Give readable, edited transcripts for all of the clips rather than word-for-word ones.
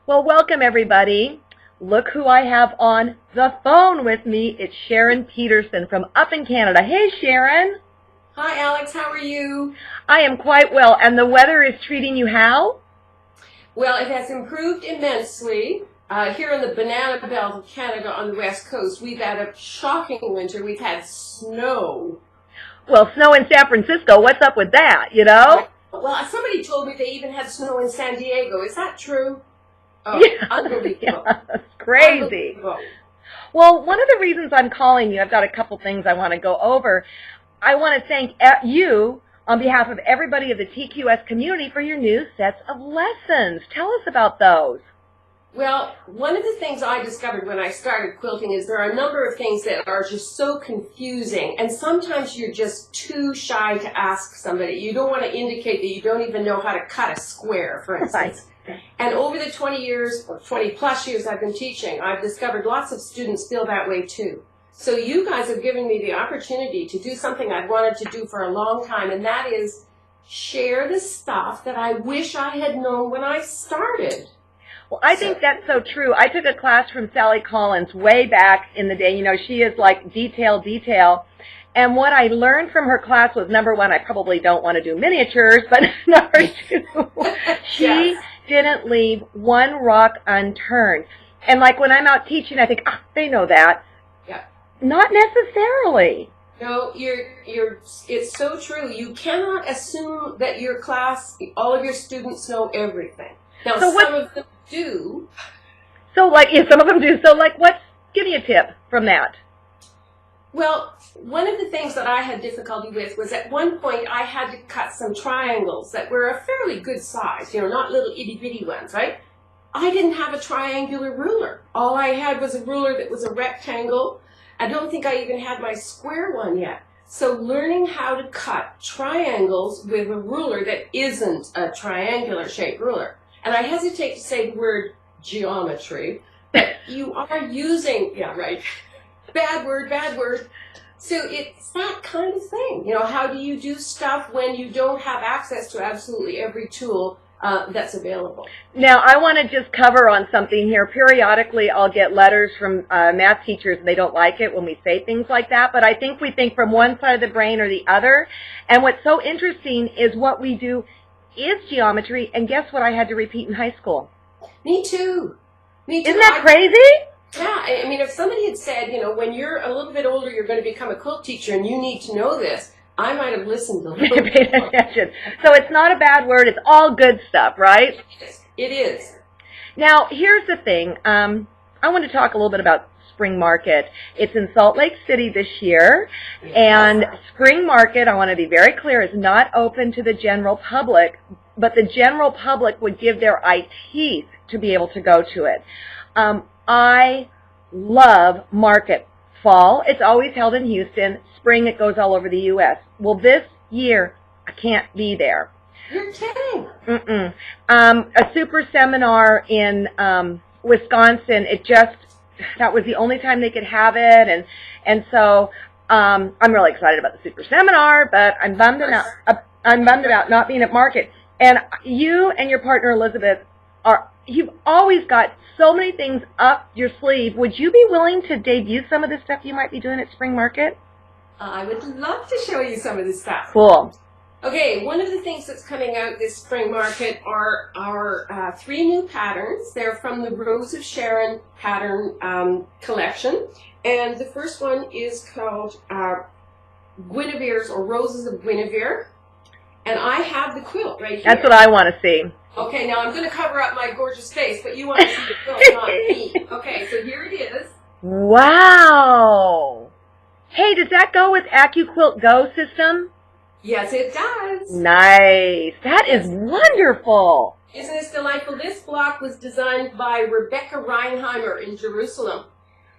Well, welcome everybody. Look who I have on the phone with me. It's Sharon Pederson from up in Canada. Hey, Sharon. Hi, Alex. How are you? I am quite well. And the weather is treating you how? Well, it has improved immensely. Here in the banana belt of Canada on the west coast, we've had a shocking winter. We've had snow. Well, snow in San Francisco. What's up with that, you know? Well, somebody told me they even had snow in San Diego. Is that true? Oh, yeah. Unbelievable. Yeah, it's crazy. Unbelievable. Well, one of the reasons I'm calling you, I've got a couple things I want to go over. I want to thank you on behalf of everybody of the TQS community for your new sets of lessons. Tell us about those. Well, one of the things I discovered when I started quilting is there are a number of things that are just so confusing, and sometimes you're just too shy to ask somebody. You don't want to indicate that you don't even know how to cut a square, for instance. Right. And over the 20 years, or 20 plus years I've been teaching, I've discovered lots of students feel that way too. So you guys have given me the opportunity to do something I've wanted to do for a long time, and that is share the stuff that I wish I had known when I started. Well, I think that's so true. I took a class from Sally Collins way back in the day. You know, she is like detail. And what I learned from her class was, number one, I probably don't want to do miniatures, but number two, she didn't leave one rock unturned. And like when I'm out teaching, I think, they know that. Yeah. Not necessarily. No, it's so true. You cannot assume that your class, all of your students know everything. Now, so some of them do. So, some of them do. So, give me a tip from that. Well, one of the things that I had difficulty with was at one point I had to cut some triangles that were a fairly good size, not little itty-bitty ones, right? I didn't have a triangular ruler. All I had was a ruler that was a rectangle. I don't think I even had my square one yet. So learning how to cut triangles with a ruler that isn't a triangular shaped ruler. And I hesitate to say the word geometry, but you are using, bad word. So it's that kind of thing. How do you do stuff when you don't have access to absolutely every tool that's available? Now, I want to just cover on something here. Periodically, I'll get letters from math teachers, and they don't like it when we say things like that, but I think we think from one side of the brain or the other. And what's so interesting is what we do is geometry, and guess what I had to repeat in high school? Me too. Isn't that crazy? Yeah, I mean, if somebody had said, when you're a little bit older, you're going to become a quilt teacher and you need to know this, I might have listened a little bit. Paid attention. So it's not a bad word. It's all good stuff, right? It is. Now, here's the thing. I want to talk a little bit about Spring Market. It's in Salt Lake City this year, and Spring Market, I want to be very clear, is not open to the general public, but the general public would give their eye teeth to be able to go to it. I love Market. Fall, it's always held in Houston. Spring, it goes all over the U.S. Well, this year, I can't be there. You're kidding. A super seminar in Wisconsin, that was the only time they could have it, and so I'm really excited about the super seminar, but I'm bummed about not being at Market. And you and your partner Elizabeth you've always got so many things up your sleeve. Would you be willing to debut some of the stuff you might be doing at Spring Market? I would love to show you some of this stuff. Cool. Okay, one of the things that's coming out this Spring Market are our 3 new patterns. They're from the Rose of Sharon pattern collection. And the first one is called Guinevere's, or Roses of Guinevere. And I have the quilt right here. That's what I want to see. Okay, now I'm going to cover up my gorgeous face, but you want to see the quilt, not me. Okay, so here it is. Wow. Hey, does that go with AccuQuilt Go system? Yes, it does. Nice. That is wonderful. Isn't this delightful? This block was designed by Rebecca Reinheimer in Jerusalem,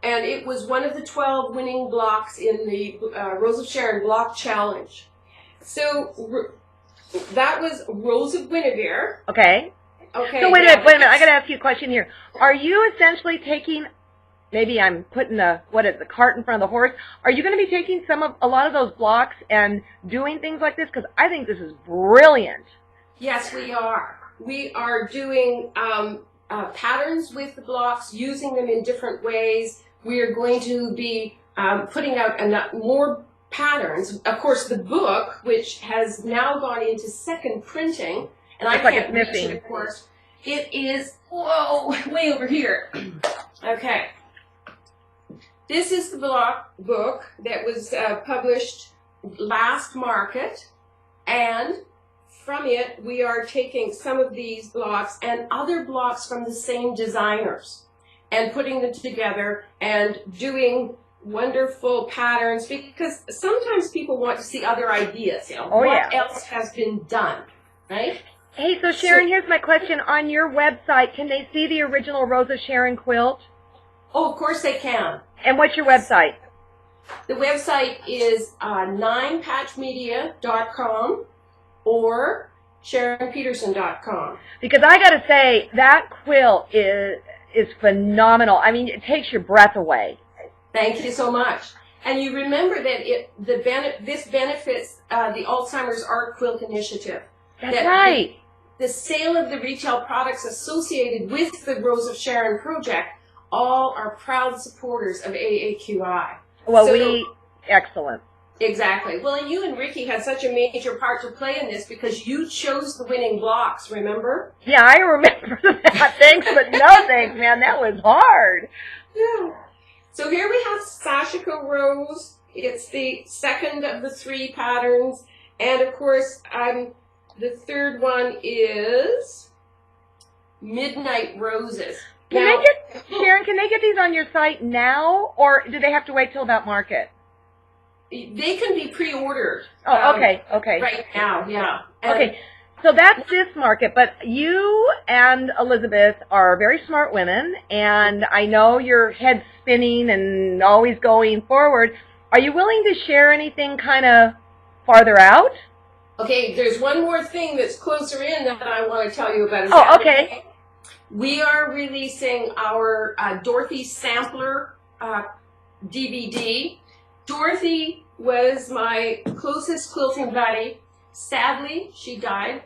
and it was one of the 12 winning blocks in the Rose of Sharon Block Challenge. So that was Rose of Guinevere. Okay. Okay. So wait a minute. I got to ask you a question here. Are you essentially taking, maybe I'm putting the cart in front of the horse. Are you going to be taking a lot of those blocks and doing things like this? Because I think this is brilliant. Yes, we are. We are doing patterns with the blocks, using them in different ways. We are going to be putting out more patterns. Of course, the book, which has now gone into second printing, and I can't reach it, of course. It is, whoa, way over here. Okay. This is the book that was published last market, and from it we are taking some of these blocks and other blocks from the same designers and putting them together and doing wonderful patterns, because sometimes people want to see other ideas, what else has been done, right? Hey, so Sharon, here's my question. On your website, can they see the original Rose of Sharon quilt? Oh, of course they can. And what's your website? The website is 9patchmedia.com or SharonPederson.com. Because I got to say, that quilt is phenomenal. I mean, it takes your breath away. Thank you so much. And you remember that this benefits the Alzheimer's Art Quilt Initiative. That's right. The sale of the retail products associated with the Rose of Sharon project all are proud supporters of AAQI. Well, excellent. Exactly. Well, and you and Ricky had such a major part to play in this because you chose the winning blocks, remember? Yeah, I remember that. Thanks, but no thanks, man. That was hard. Yeah. So here we have Sashiko Rose. It's the second of the 3 patterns. And, of course, the third one is Midnight Roses. Sharon, can they get these on your site now, or do they have to wait till about market? They can be pre-ordered. Oh, okay. Right now, yeah. Okay, so that's this market, but you and Elizabeth are very smart women, and I know your head's spinning and always going forward. Are you willing to share anything kind of farther out? Okay, there's one more thing that's closer in that I want to tell you about. Oh, okay. We are releasing our Dorothy Sampler DVD. Dorothy was my closest quilting buddy. Sadly, she died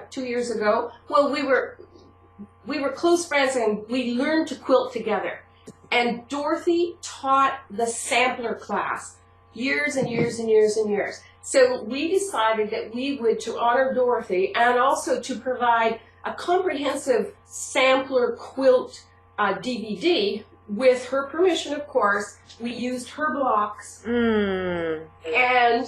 2 years ago. Well, we were close friends, and we learned to quilt together. And Dorothy taught the sampler class years and years and years and years. So we decided that we would, to honor Dorothy and also to provide a comprehensive sampler quilt DVD, with her permission, of course. We used her blocks. And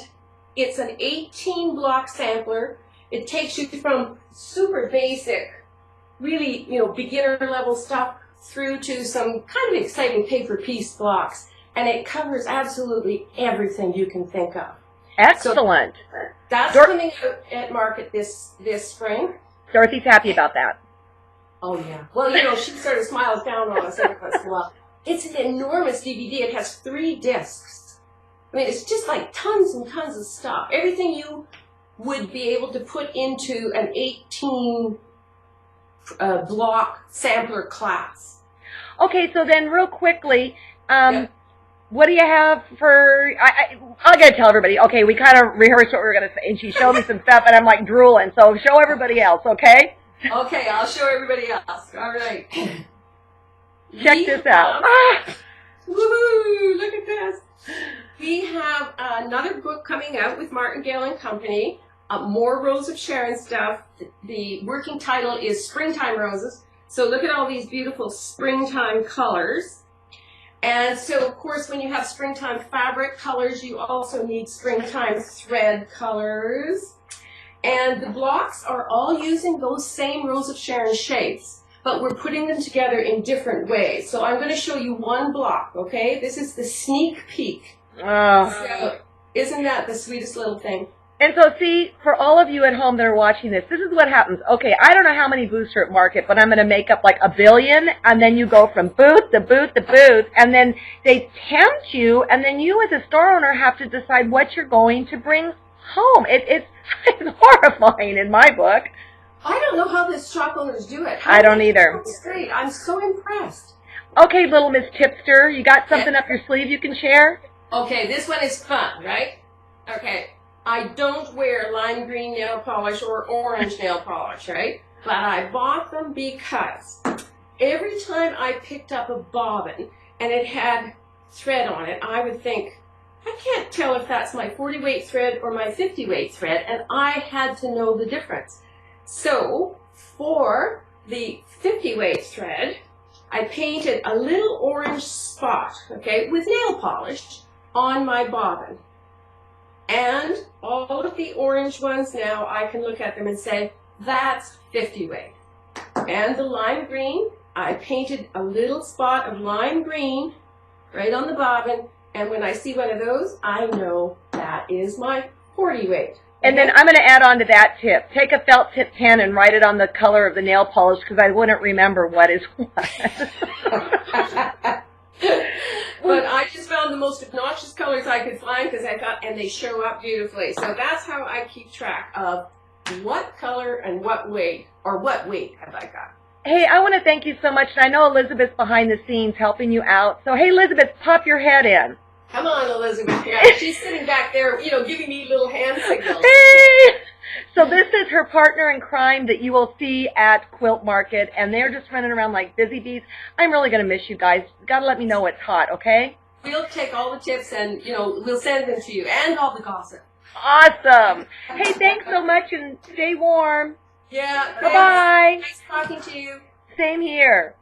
it's an 18-block sampler. It takes you from super basic, really, beginner-level stuff through to some kind of exciting paper piece blocks. And it covers absolutely everything you can think of. Excellent. So that's coming out at market this spring. Dorothy's happy about that. Oh, yeah. Well, she sort of smiles down on us every once in a while. It's an enormous DVD. It has 3 discs. I mean, it's just like tons and tons of stuff. Everything you would be able to put into an 18-block sampler class. Okay, so then real quickly, what do you have for, I got to tell everybody, okay, we kind of rehearsed what we were going to say, and she showed me some stuff, and I'm like drooling, so show everybody else, okay? Okay, I'll show everybody else. All right. Check this out. Woohoo, look at this. We have another book coming out with Martingale and Company, more Rose of Sharon stuff. The working title is Springtime Roses. So look at all these beautiful springtime colors. And so, of course, when you have springtime fabric colors, you also need springtime thread colors. And the blocks are all using those same Rose of Sharon shapes, but we're putting them together in different ways. So I'm going to show you one block, okay? This is the sneak peek. So, isn't that the sweetest little thing? And so, see, for all of you at home that are watching this is what happens. Okay, I don't know how many booths are at market, but I'm going to make up like 1 billion, and then you go from booth to booth to booth, and then they tempt you, and then you as a store owner have to decide what you're going to bring home. It's horrifying in my book. I don't know how the shop owners do it. I don't either. That's great. I'm so impressed. Okay, little Miss Tipster, you got something up your sleeve you can share? Okay, this one is fun, right? Okay. I don't wear lime green nail polish or orange nail polish, right? But I bought them because every time I picked up a bobbin and it had thread on it, I would think, I can't tell if that's my 40 weight thread or my 50 weight thread, and I had to know the difference. So for the 50 weight thread, I painted a little orange spot, okay, with nail polish on my bobbin. And all of the orange ones now, I can look at them and say, that's 50 weight. And the lime green, I painted a little spot of lime green right on the bobbin, and when I see one of those, I know that is my 40 weight. And then I'm going to add on to that tip. Take a felt tip pen and write it on the color of the nail polish, because I wouldn't remember what is what. But I just found the most obnoxious colors I could find, because I thought, and they show up beautifully. So that's how I keep track of what color and what weight, or what weight have I got. Hey, I want to thank you so much. And I know Elizabeth's behind the scenes helping you out. So, hey, Elizabeth, pop your head in. Come on, Elizabeth. Yeah, she's sitting back there, giving me little hand signals. Hey! So this is her partner in crime that you will see at Quilt Market, and they're just running around like busy bees. I'm really going to miss you guys. Got to let me know what's hot, okay? We'll take all the tips and, we'll send them to you, and all the gossip. Awesome. Hey, thanks so much, and stay warm. Yeah. Bye-bye. Nice talking to you. Same here.